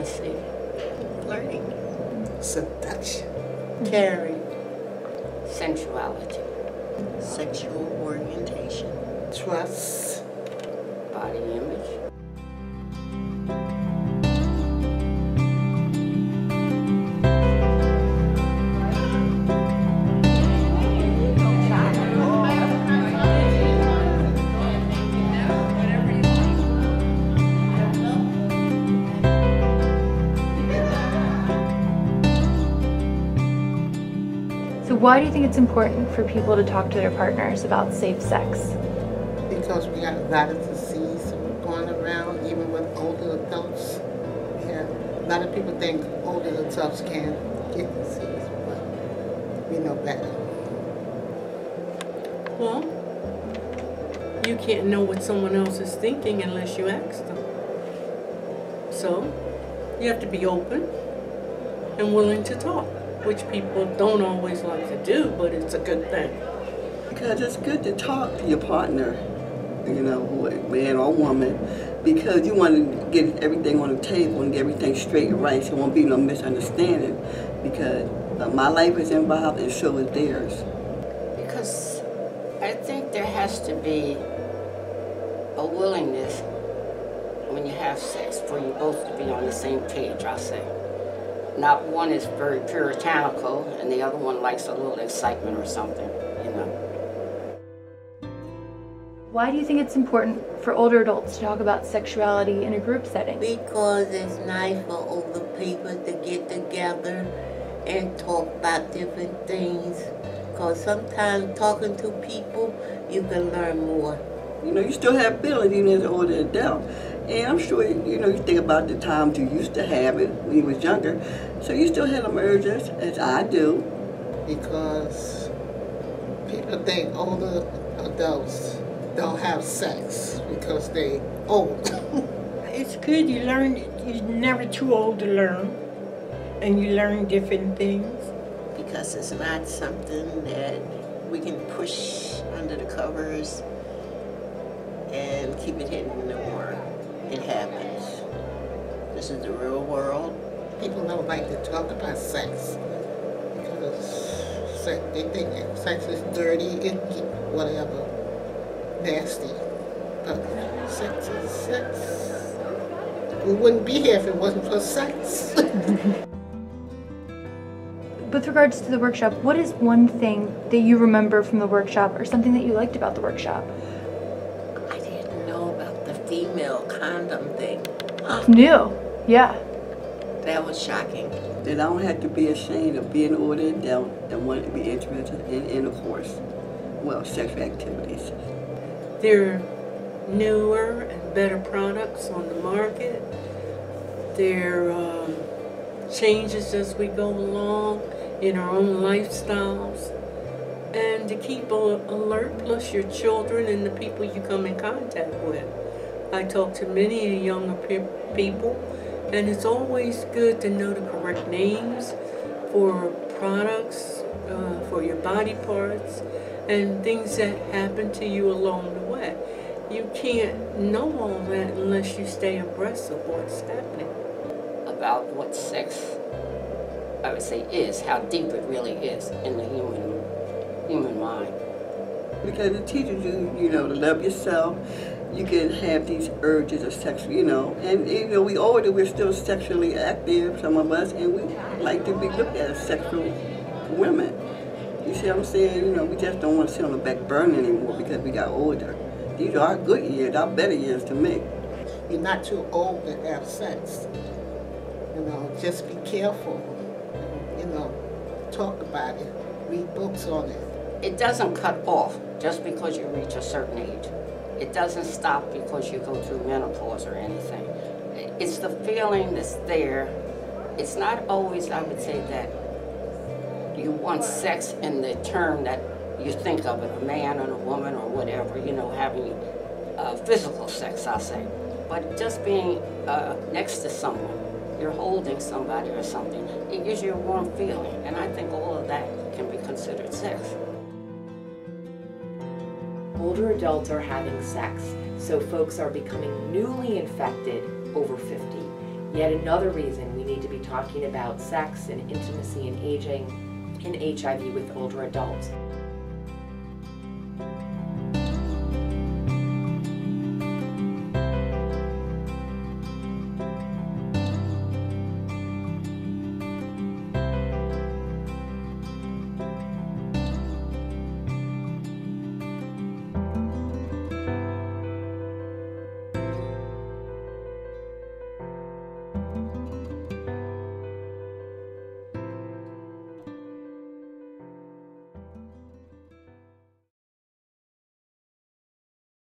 intimacy, Flirting. Seduction. Caring. sensuality, Sexual orientation. Trust. body image. So why do you think it's important for people to talk to their partners about safe sex? Because we got a lot of disease going around, even with older adults. Yeah, a lot of people think older adults can't get disease, but we know better. Well, you can't know what someone else is thinking unless you ask them. So, you have to be open and willing to talk, which people don't always like to do, but it's a good thing. Because it's good to talk to your partner, you know, man or woman, because you want to get everything on the table and get everything straight and right so there won't be no misunderstanding. Because my life is involved and so is theirs. Because I think there has to be a willingness when you have sex for you both to be on the same page, I'll say. Not one is very puritanical and the other one likes a little excitement or something, you know. Why do you think it's important for older adults to talk about sexuality in a group setting? Because it's nice for older people to get together and talk about different things. Because sometimes talking to people, you can learn more. You know, you still have feelings even as an older adult. And I'm sure, you know, you think about the times you used to have it when you was younger. So you still have them urges, as I do. Because people think older adults don't have sex because they old. It's good. You learn. You're never too old to learn, and you learn different things. Because it's not something that we can push under the covers and keep it hidden no more. It happens. This is the real world. People don't like to talk about sex because they think sex is dirty, icky, whatever, nasty. But sex is sex. We wouldn't be here if it wasn't for sex. With regards to the workshop, what is one thing that you remember from the workshop or something that you liked about the workshop? I didn't know about the female condom thing. New, yeah. That was shocking. That I don't have to be ashamed of being an older adult and wanting to be interested in intercourse, well, sexual activities. There are newer and better products on the market. There are changes as we go along in our own lifestyles. And to keep alert, plus your children and the people you come in contact with. I talk to many younger people, and it's always good to know the correct names for products, for your body parts, and things that happen to you along the way. You can't know all that unless you stay abreast of what's happening. About what sex, I would say, is, how deep it really is in the human mind. Because it teaches you, you know, to love yourself. You can have these urges of sex, you know, and you know, we older, we're still sexually active, some of us, and we like to be looked at as sexual women. You see what I'm saying? You know, we just don't want to sit on the back burner anymore because we got older. These are our good years, our better years to me. You're not too old to have sex. You know, just be careful. You know, talk about it. Read books on it. It doesn't cut off just because you reach a certain age. It doesn't stop because you go through menopause or anything. It's the feeling that's there. It's not always, I would say, that you want sex in the term that you think of it, a man and a woman or whatever, you know, having physical sex, I'll say. But just being next to someone, you're holding somebody or something, it gives you a warm feeling. And I think all of that can be considered sex. Older adults are having sex, so folks are becoming newly infected over 50. Yet another reason we need to be talking about sex and intimacy and aging and HIV with older adults.